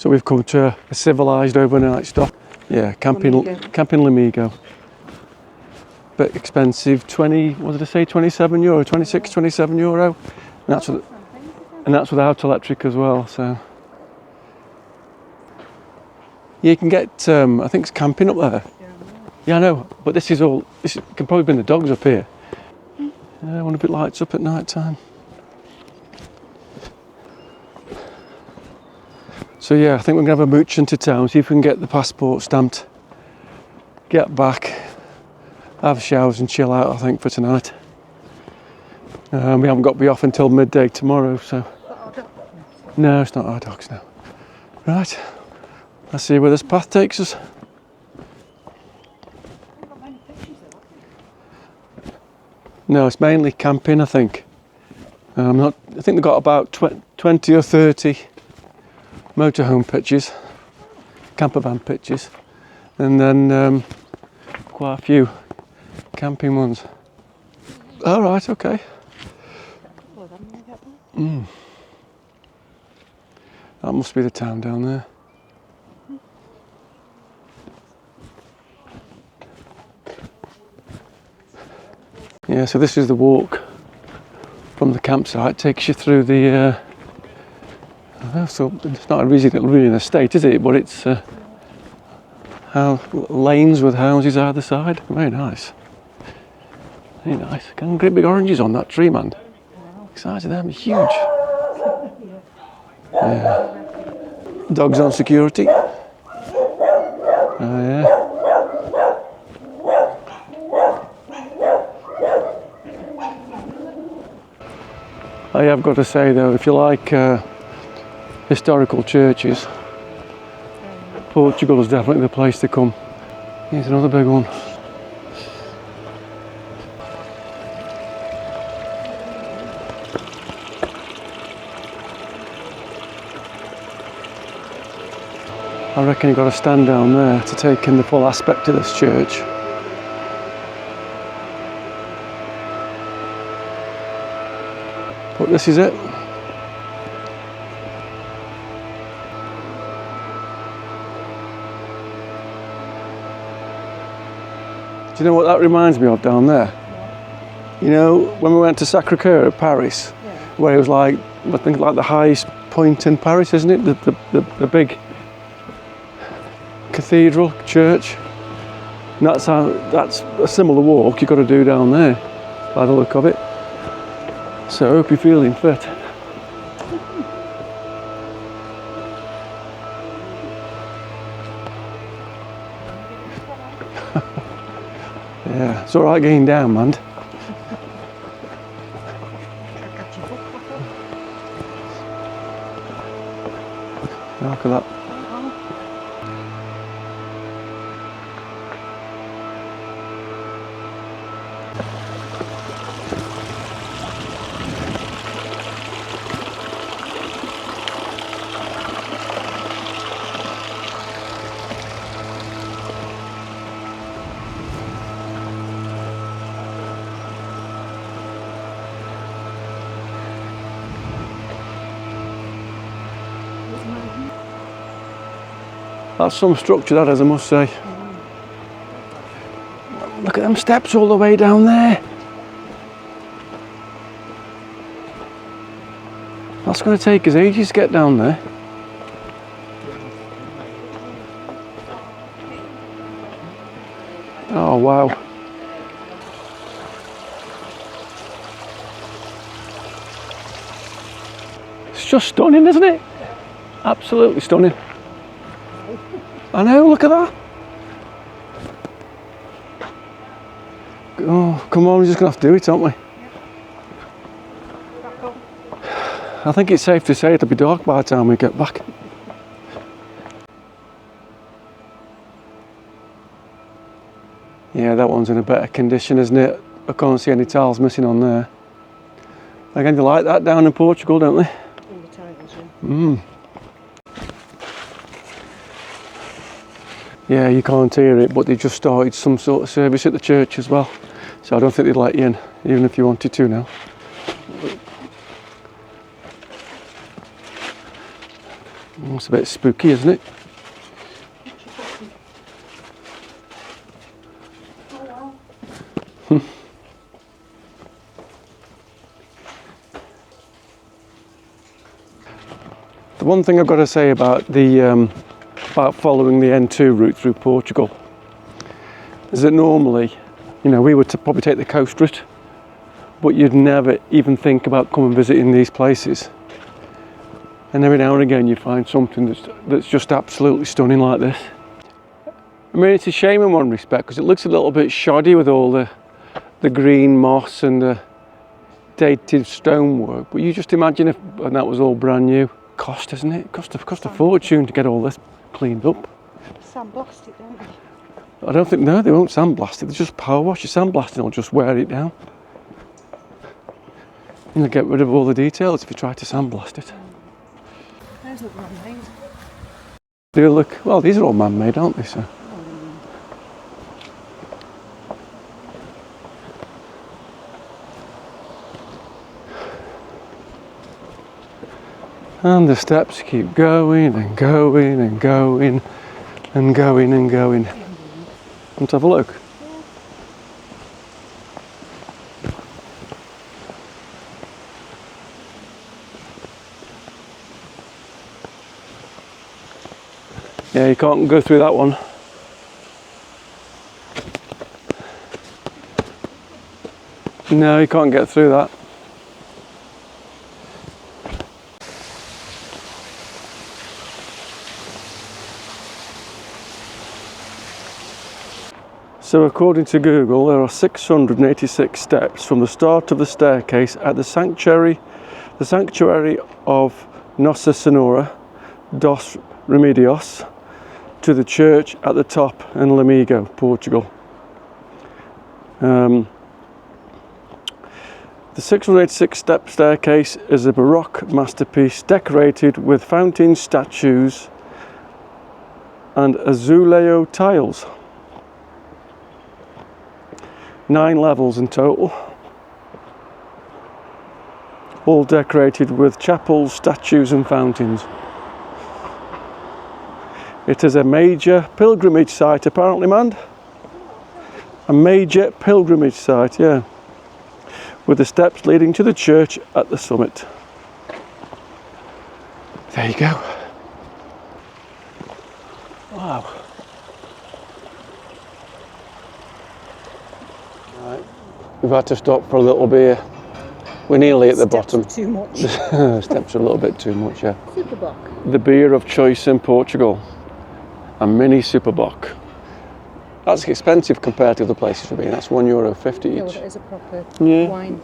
So we've come to a civilised overnight stop. Yeah, camping Lamego. Bit expensive, 20, what did I say, €27, 26, €27. And that's without electric as well, so. Yeah, you can get, I think it's camping up there. Yeah, I know, but this can probably bring the dogs up here. Yeah, I wonder if it lights up at night time. So yeah, I think we're going to have a mooch into town, see if we can get the passport stamped, get back, have showers and chill out, I think, for tonight. We haven't got to be off until midday tomorrow, so. No, it's not our dogs now. Right, let's see where this path takes us. No, it's mainly camping, I think. I think they've got about 20 or 30 motorhome pitches, campervan pitches, and then quite a few camping ones. All right, okay. That must be the town down there. Yeah, so this is the walk from the campsite. Takes you through the. So it's not really an estate, is it? But it's lanes with houses either side. Very nice. Very nice. Got great big oranges on that tree, man. The size of them is huge. Yeah. Dogs on security. Oh yeah. I have got to say though, if you like historical churches, Portugal is definitely the place to come. Here's another big one. I reckon you've got to stand down there to take in the full aspect of this church. But this is it. Do you know what that reminds me of down there? You know, when we went to Sacré-Cœur at Paris, where it was like, I think like the highest point in Paris, isn't it? The big cathedral church. And that's a similar walk you've got to do down there, by the look of it. So I hope you're feeling fit. Yeah, it's alright getting down, man. Look at that. That's some structure, that is, I must say. Look at them steps all the way down there. That's going to take us ages to get down there. Oh wow. It's just stunning, isn't it? Absolutely stunning. I know, look at that. Oh, come on, we're just going to have to do it, aren't we? I think it's safe to say it'll be dark by the time we get back. Yeah, that one's in a better condition, isn't it? I can't see any tiles missing on there. Again, they like that down in Portugal, don't they? All the tiles, yeah. Yeah, you can't hear it, but they just started some sort of service at the church as well. So I don't think they'd let you in, even if you wanted to now. It's a bit spooky, isn't it? Oh wow. The one thing I've got to say about about following the N2 route through Portugal is that normally, you know, we would probably take the coast route, but you'd never even think about coming visiting these places. And every now and again you find something that's just absolutely stunning like this. I mean, it's a shame in one respect because it looks a little bit shoddy with all the green moss and the dated stonework, but you just imagine if that was all brand new. Cost, isn't it? Cost a fortune to get all this cleaned up. Sandblast it, don't they? I don't think, no, they won't sandblast it, they just power wash it. Sandblasting will just wear it down. You'll get rid of all the details if you try to sandblast it. Those look man-made. They look, well, these are all man-made, aren't they, so? And the steps keep going and going and going and going and going. Let's have a look. Yeah, you can't go through that one. No, you can't get through that. So according to Google, there are 686 steps from the start of the staircase at the sanctuary of Nossa Senhora dos Remedios to the church at the top in Lamego, Portugal. The 686 step staircase is a Baroque masterpiece decorated with fountain statues and azulejo tiles. 9 levels in total, all decorated with chapels, statues and fountains. It is a major pilgrimage site apparently, man. A major pilgrimage site, yeah. With the steps leading to the church at the summit. There you go. Wow. Right. We've had to stop for a little beer. We're nearly at the bottom. Too much. Steps are a little bit too much, yeah. Superbock. The beer of choice in Portugal. A mini Superbock. That's expensive compared to other places we've been. That's €1.50 each. Yeah, well, it is a proper Yeah. wine.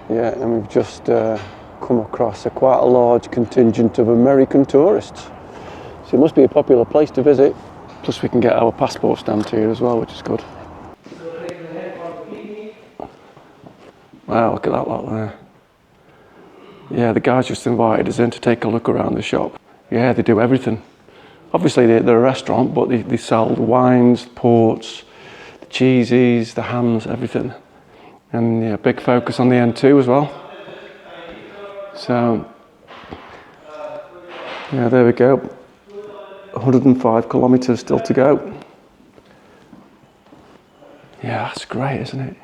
Yeah, and we've just come across quite a large contingent of American tourists. So it must be a popular place to visit. Plus we can get our passport stamped here as well, which is good. Wow, look at that lot there. Yeah, the guys just invited us in to take a look around the shop. Yeah, they do everything. Obviously they're a restaurant, but they sell the wines, ports, the cheeses, the hams, everything. And yeah, big focus on the N2 as well. So, yeah, there we go. 105 kilometres still to go. Yeah, that's great, isn't it?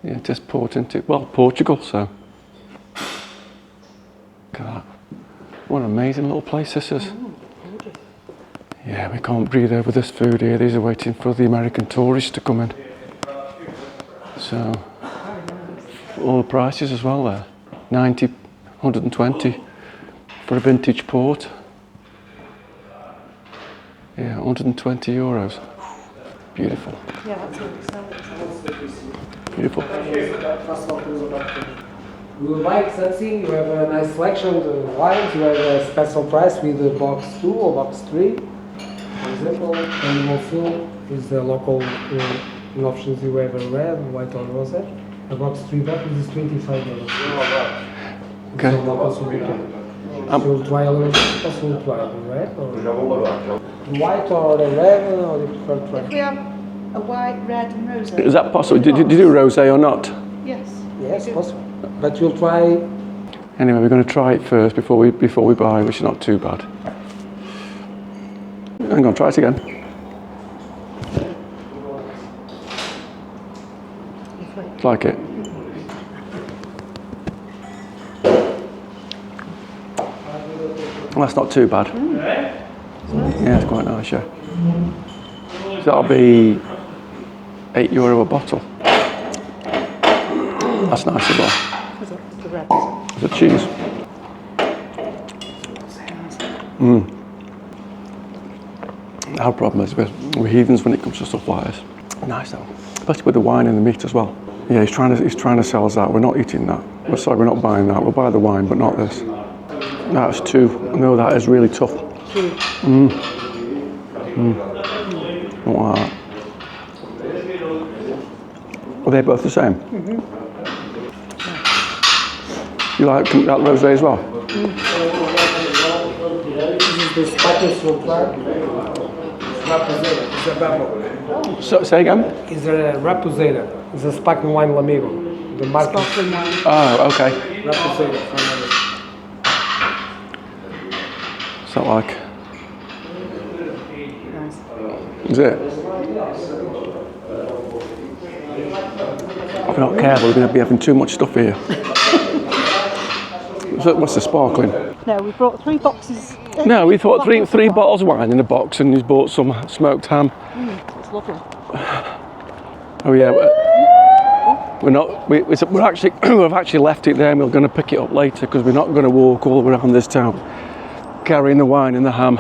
Yeah, just port into, well, Portugal, so. Look at that. What an amazing little place this is. Yeah, we can't breathe over this food here. These are waiting for the American tourists to come in. So, all the prices as well there. 90, 120 for a vintage port. Yeah, €120. Beautiful. Yeah, that's Beautiful. You will like something, you have a nice selection of wines, you have a special price with the box 2 or box 3. For example, animal fuel is the local options. You have a red, white or rosé. A box 3 bottle is $25. Okay. So also you'll try a little possible try the red or the white or the red, or you prefer to try? If we have a white, red and rosé. Is that possible? Did you do rosé or not? Yes. Yes, possible. But we'll try. Anyway, we're going to try it first before we buy, which is not too bad. Hang on, try it again. Like it. Well, that's not too bad. Yeah, it's quite nice, yeah. So that'll be €8 a bottle. That's nice as well. It's a cheese. Our problem is we're heathens when it comes to stuff like this. Nice though, especially with the wine and the meat as well. Yeah, he's trying to sell us that. We're not eating that. We're sorry, we're not buying that. We'll buy the wine, but not this. That's two. No, that is really tough. Don't like that. Are they both the same? You like that rosé as well? This is the Spanish Sultan. Raposeira. It's a bubble. So, say again? It's a Raposeira. It's a sparkling wine Lamego. The market. Sparkling wine. Oh, okay. Raposeira. Is that like? Nice. Is it? If we're not careful, we're going to be having too much stuff here. What's the sparkling? No, we brought 3 boxes. No, we thought three bottles of wine in a box, and he's bought some smoked ham. It's lovely. Oh yeah, we're not. We're actually we've actually left it there, and we're going to pick it up later because we're not going to walk all around this town carrying the wine and the ham.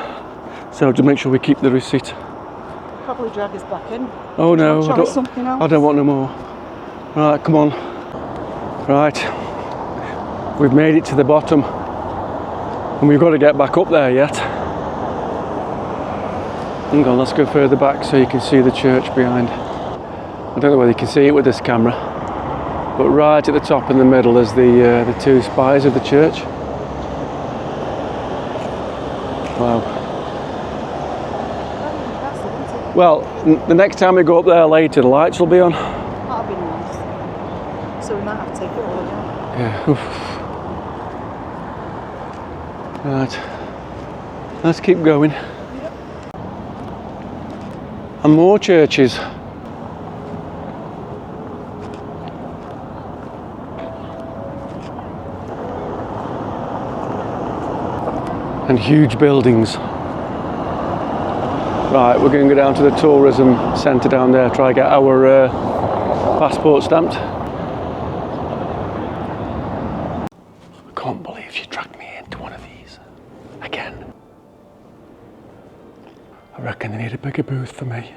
So to make sure we keep the receipt. Probably drag us back in. Oh no, Try something else. I don't want no more. Right, come on. Right, we've made it to the bottom, and we've got to get back up there yet. Hang on, let's go further back so you can see the church behind. I don't know whether you can see it with this camera, but right at the top in the middle is the 2 spires of the church. Wow. Well, the next time we go up there later, the lights will be on. That'll be nice. So we might have to take it all down. Yeah. Oof. Right. Let's keep going. And more churches. And huge buildings. Right, we're going to go down to the tourism centre down there, try and get our passport stamped. I can't believe she dragged me into one of these again. I reckon they need a bigger booth for me.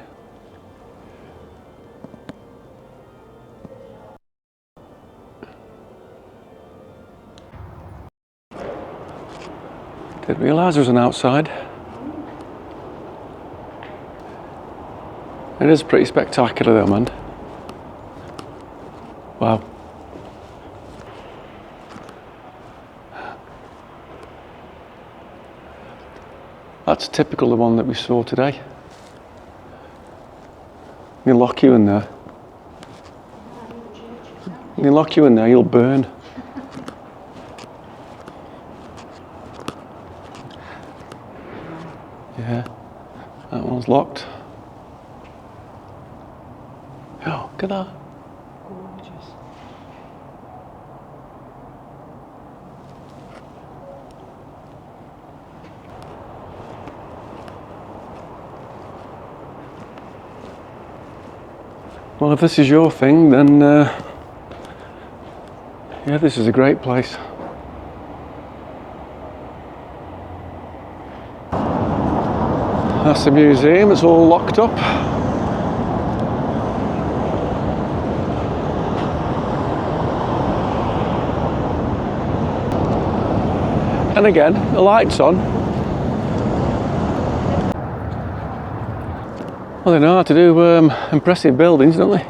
Didn't realise there was an outside. It is pretty spectacular though, man. Wow. That's typical the one that we saw today. They lock you in there. They lock you in there, you'll burn. Yeah, that one's locked. Oh, look at that. Gorgeous. Well, if this is your thing, then yeah, this is a great place. That's the museum, it's all locked up. And again, the light's on. Well, they know how to do impressive buildings, don't they?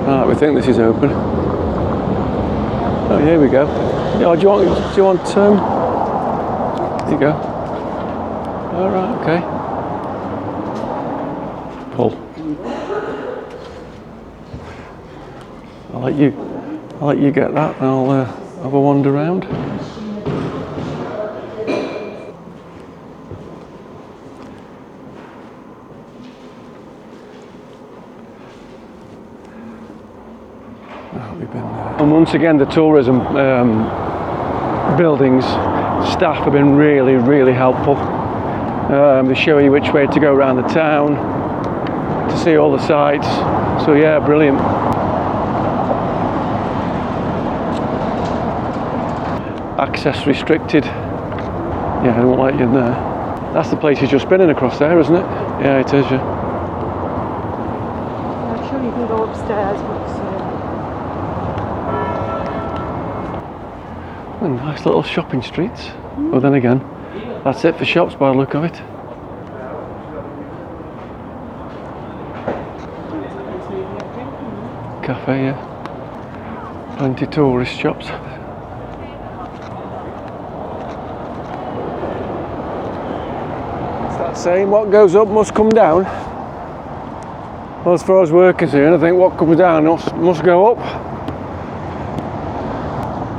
Right, we think this is open. Oh, here we go. Yeah, do you want there you go. All right, okay. Pull. I'll let you get that, and I'll have a wander around. We've been there. And once again, the tourism buildings staff have been really, really helpful. They show you which way to go around the town to see all the sights. So yeah, brilliant. Access restricted. Yeah, I won't let you in there. That's the place you've just been in across there, isn't it? Yeah, it is, yeah. I'm sure you can go upstairs, but Nice little shopping streets. Well, then again, that's it for shops by the look of it. Cafe, yeah. Plenty of tourist shops. It's that saying, what goes up must come down. Well, as far as we're concerned, I think what comes down must go up.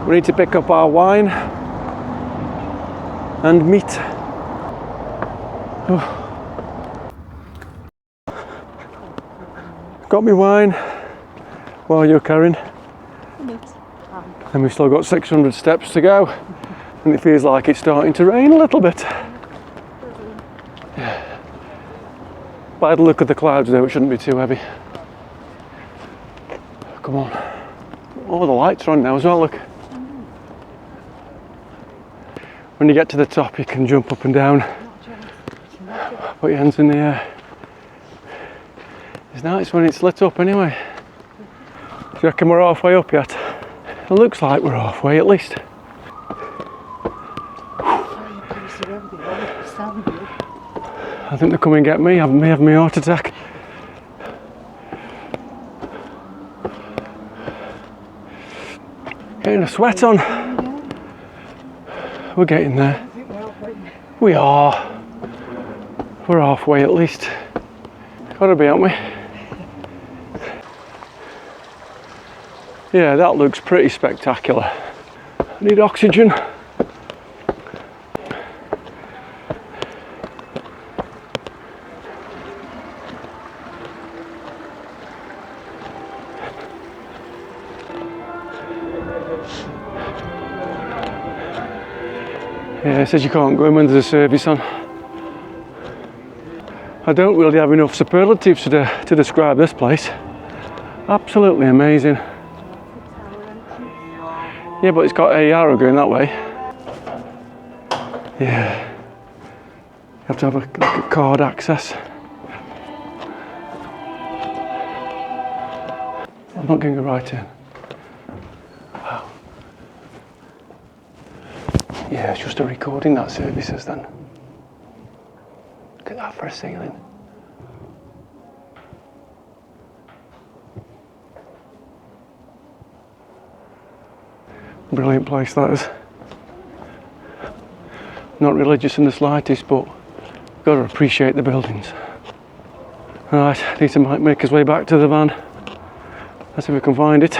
We need to pick up our wine and meat. Oh. Got me wine while you're carrying. And we've still got 600 steps to go, and it feels like it's starting to rain a little bit. Yeah. By the look of the clouds though, it shouldn't be too heavy. Come on. Oh, the lights are on now as well, look. When you get to the top, you can jump up and down, put your hands in the air. It's nice when it's lit up anyway. Do you reckon we're halfway up yet? It looks like we're halfway at least. I think they're coming to get me, having me heart attack. Getting a sweat on. We're getting there. We are. We're halfway at least. Gotta be, aren't we? Yeah, that looks pretty spectacular. I need oxygen. Yeah, it says you can't go in when there's a service on. I don't really have enough superlatives to describe this place. Absolutely amazing. Yeah, but it's got a arrow going that way. Yeah. You have to have a card access. I'm not going to go right in. Wow. Yeah, it's just a recording that services then. Look at that for a ceiling. Brilliant place that is. Not religious in the slightest, but got to appreciate the buildings. Right, need to make his way back to the van. Let's see if we can find it.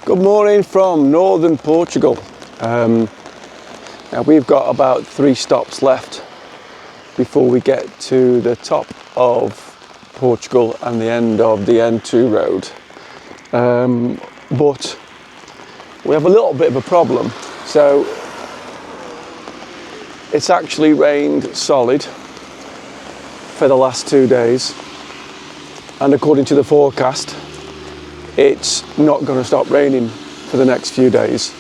Good morning from northern Portugal. Now we've got about 3 stops left before we get to the top of Portugal and the end of the N2 road. But we have a little bit of a problem. So it's actually rained solid for the last 2 days, and according to the forecast it's not going to stop raining for the next few days.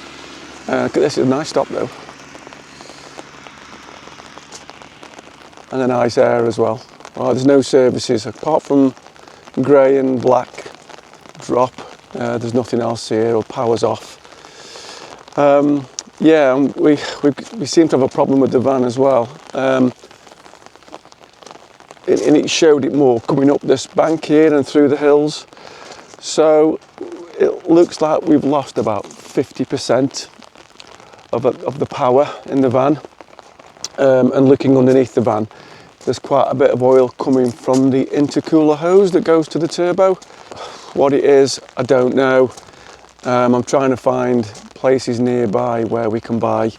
This is a nice stop though, and a nice air as well. Oh, there's no services apart from grey and black drop. There's nothing else here, or power's off. Yeah, we seem to have a problem with the van as well. And it showed it more coming up this bank here and through the hills. So it looks like we've lost about 50% of the power in the van. And looking underneath the van, there's quite a bit of oil coming from the intercooler hose that goes to the turbo. What it is, I don't know. I'm trying to find places nearby where we can buy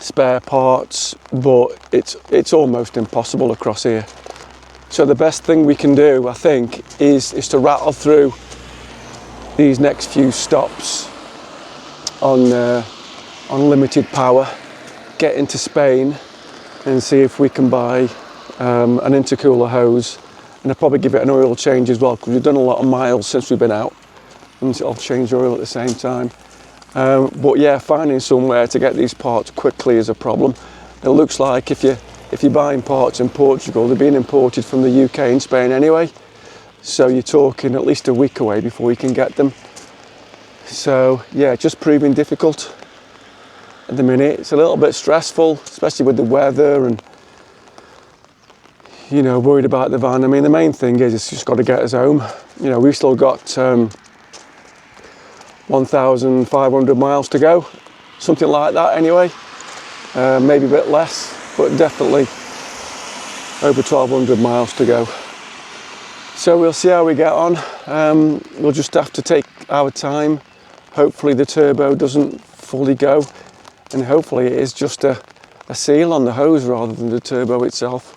spare parts, but it's almost impossible across here. So the best thing we can do, I think, is to rattle through these next few stops on limited power, get into Spain and see if we can buy an intercooler hose, and I'll probably give it an oil change as well, because we've done a lot of miles since we've been out, and I'll change the oil at the same time. But yeah, finding somewhere to get these parts quickly is a problem. It looks like if you're buying parts in Portugal, they're being imported from the UK and Spain anyway, so you're talking at least a week away before you can get them. So yeah, just proving difficult at the minute. It's a little bit stressful, especially with the weather and, you know, worried about the van. I mean, the main thing is it's just got to get us home. You know, we've still got 1,500 miles to go, something like that anyway. Maybe a bit less, but definitely over 1,200 miles to go. So we'll see how we get on. We'll just have to take our time. Hopefully the turbo doesn't fully go, and hopefully it is just a seal on the hose rather than the turbo itself,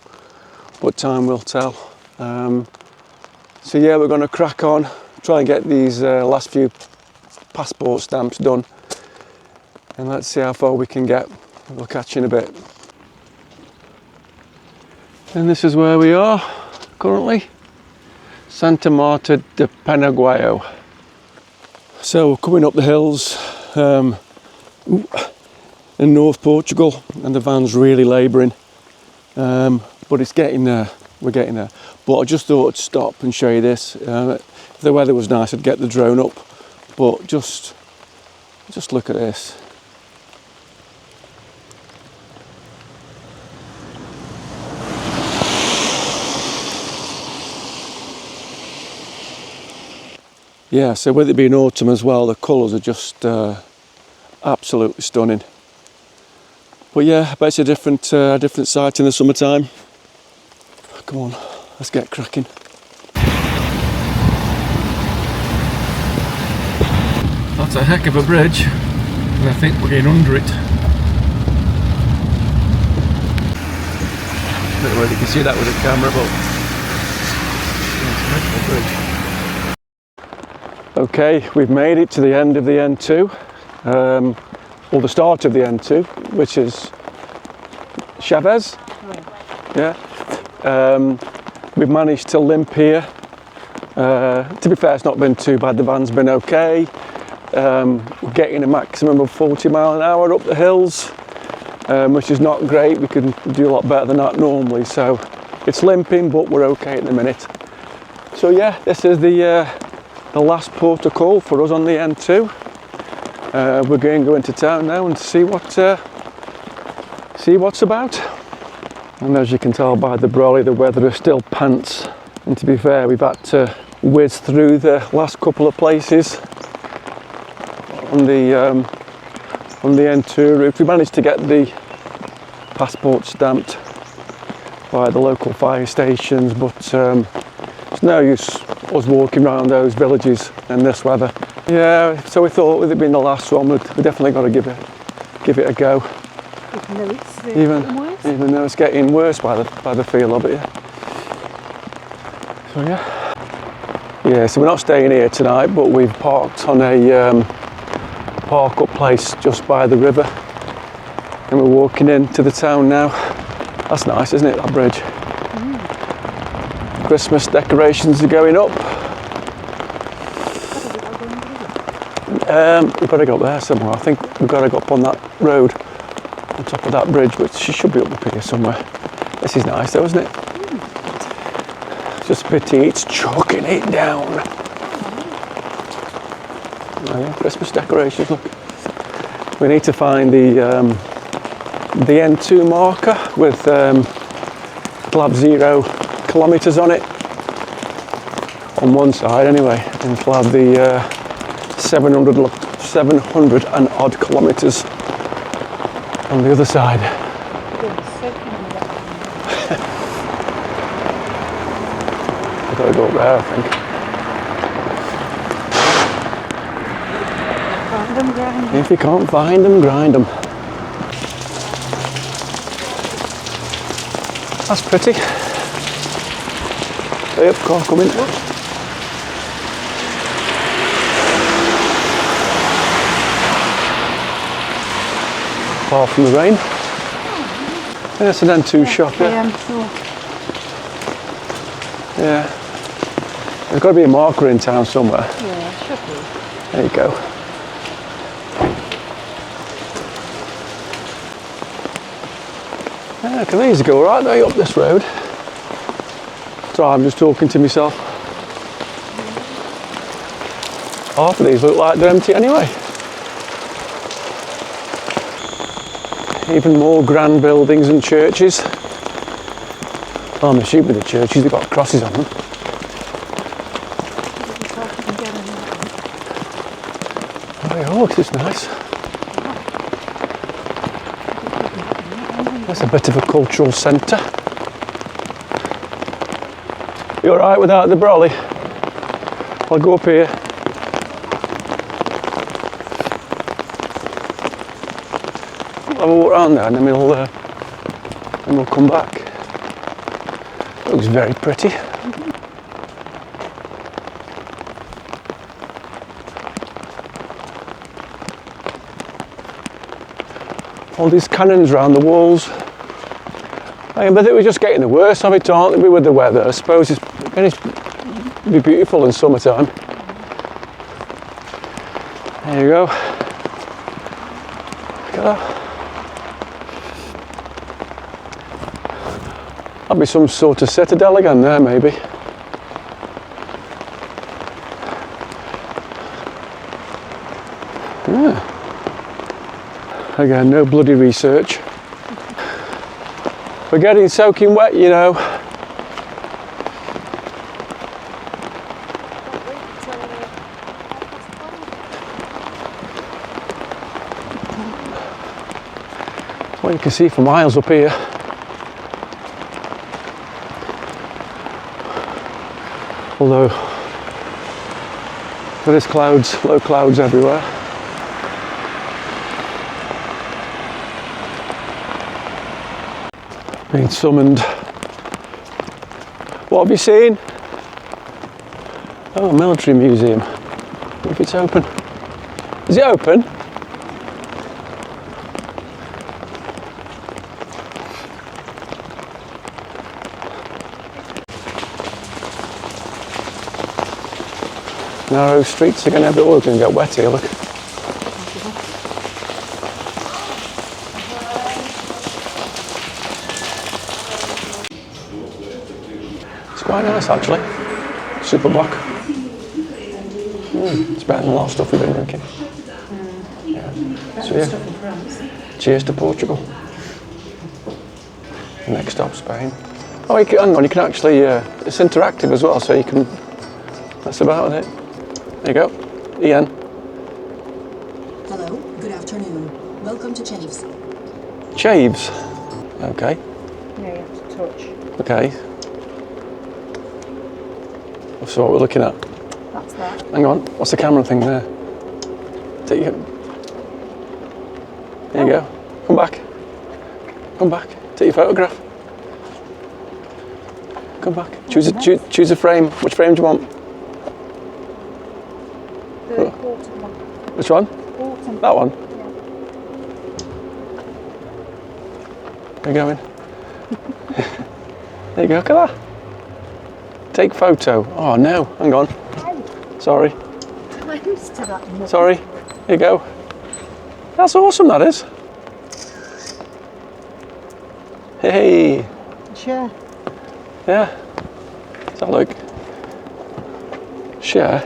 but time will tell. So yeah, we're going to crack on, try and get these last few passport stamps done, and let's see how far we can get. We'll catch you in a bit. And this is where we are currently, Santa Marta de Penaguayo. So we're coming up the hills in North Portugal, and the van's really labouring, but it's getting there. We're getting there. But I just thought I'd stop and show you this. If the weather was nice, I'd get the drone up, but just look at this. Yeah, so with it being autumn as well, the colours are just absolutely stunning. But yeah, I bet it's a different sight in the summertime. Come on, let's get cracking. That's a heck of a bridge, and I think we're getting under it. I don't know whether you can see that with the camera, but it's a heck of a bridge. Okay, we've made it to the end of the N2, or the start of the N2, which is Chaves. Yeah. We've managed to limp here. To be fair, it's not been too bad. The van's been okay. We're getting a maximum of 40 miles an hour up the hills, which is not great. We could do a lot better than that normally. So it's limping, but we're okay at the minute. So yeah, this is the last port of call for us on the N2. We're going to go into town now and see what's about. And as you can tell by the brolly, the weather is still pants. And to be fair, we've had to whiz through the last couple of places on the N2 route. We managed to get the passport stamped by the local fire stations, but it's no use us walking around those villages in this weather. Yeah, so we thought with it being the last one, we definitely got to give it a go. Even though it's getting worse by the feel of it. Yeah. So yeah, so we're not staying here tonight, but we've parked on a park-up place just by the river, and we're walking into the town now. That's nice, isn't it, that bridge? Christmas decorations are going up. We've got to go up there somewhere. I think we've got to go up on that road on top of that bridge, which should be up here somewhere. This is nice though, isn't it? Just a pity it's choking it down. Oh yeah, Christmas decorations, look. We need to find the N2 marker with it'll have 0 kilometres on it. On one side anyway, and it'll have the 700 and odd kilometres on the other side. I've got to go up there, I think. Find them, grind them. If you can't find them, grind them. That's pretty. Hey up, car coming. Apart from the rain. Yeah, it's an N2 shop, yeah. Yeah. There's got to be a marker in town somewhere. Yeah, should be. There you go. Yeah, can these go right way up this road? So I'm just talking to myself. Half of these look like they're empty anyway. Even more grand buildings and churches. Oh, I'm assuming the churches have got crosses on them. Oh, it's nice. That's a bit of a cultural centre. You alright without the brolly? I'll go up here. Have a walk around there and then we'll come back. Looks very pretty. All these cannons around the walls. I think we're just getting the worst of it, aren't we, with the weather? I suppose it's going to be beautiful in summertime. There you go. Look at that. That'll be some sort of citadel again there, maybe. Yeah. Again, no bloody research. We're getting soaking wet, you know. Well, you can see for miles up here. Although there's clouds, low clouds everywhere. Being summoned. What have you seen? Oh, a military museum. If it's open. Is it open? Narrow streets again, everyone's going to get wet here, look. It's quite nice actually. Super block. It's better than a lot of stuff we've been drinking. Yeah. So yeah, cheers to Portugal. Next stop, Spain. Oh, you can, hang on, you can actually, it's interactive as well, so you can, that's about it. There you go, Ian. Hello, good afternoon. Welcome to Chaves. Chaves. Okay. Yeah, you have to touch. Okay. So what we're looking at. That's that. Hang on, what's the camera thing there? There you go. Come back. Come back. Take your photograph. Come back. Choose a frame. Which frame do you want? The autumn one. Which one? Autumn. That one? Yeah. Where are you going? There you go, look at that. Take photo. Oh no, hang on. Sorry. Close to that. Sorry. Here you go. That's awesome, that is. Hey. Share. Yeah. Let's have a look. Share.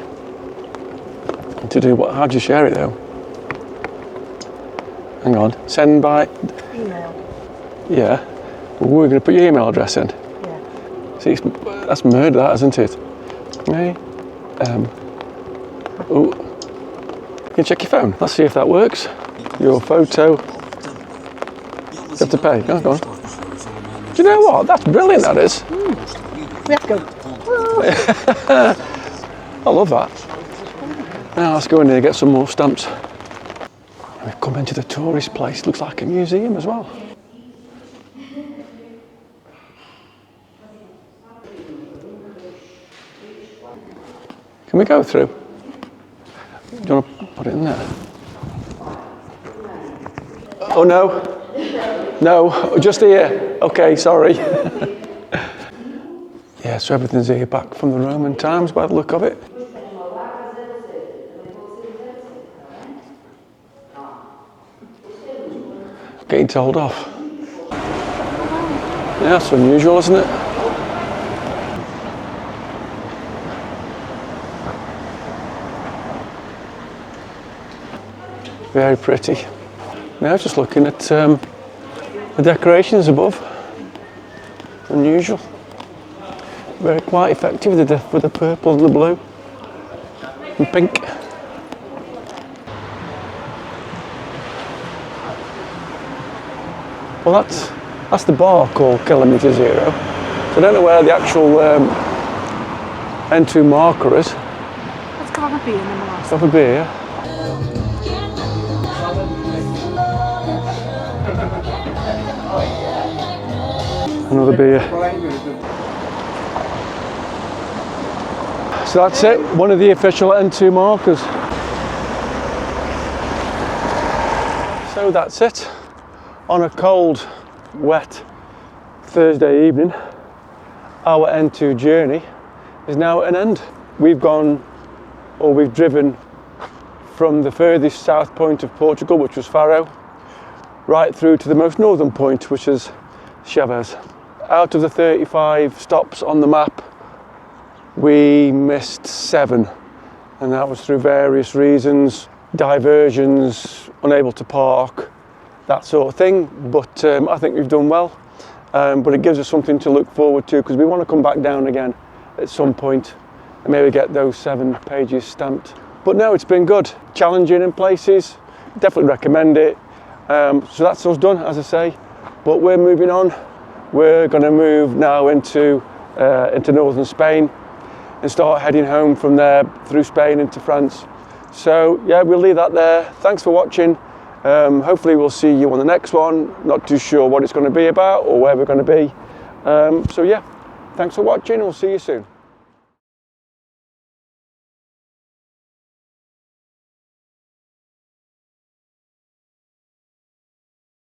To do what? How do you share it though? Hang on. Send by. Email. Yeah. Well, we're going to put your email address in. Yeah. See, that's murder, that, isn't it? Hey. Oh. You can check your phone. Let's see if that works. Your photo. You have to pay. Oh, go on. Do you know what? That's brilliant, that is. We have to go. I love that. Now let's go in here and get some more stamps. We've come into the tourist place. Looks like a museum as well. Can we go through? Do you want to put it in there? Oh no. No, just here. Okay, sorry. Yeah, so everything's here back from the Roman times by the look of it. Getting told off. Yeah, that's unusual, isn't it? Very pretty. Now just looking at the decorations above. Unusual. Very quite effective with the purple and the blue and pink. Well, that's the bar called Kilometre Zero. So I don't know where the actual N2 marker is. Let's go have a beer in the last. Let's have a beer. Another beer. So that's it, one of the official N2 markers. So that's it. On a cold, wet Thursday evening, our N2 journey is now at an end. We've driven from the furthest south point of Portugal, which was Faro, right through to the most northern point, which is Chaves. Out of the 35 stops on the map, we missed 7, and that was through various reasons, diversions, unable to park, that sort of thing. But I think we've done well, but it gives us something to look forward to, because we want to come back down again at some point and maybe get those 7 pages stamped. But no, it's been good, challenging in places, definitely recommend it. So that's us done, as I say, but we're moving on. We're going to move now into northern Spain and start heading home from there through Spain into France. So yeah, we'll leave that there. Thanks for watching. Hopefully we'll see you on the next one. Not too sure what it's going to be about or where we're going to be. So yeah, thanks for watching. We'll see you soon.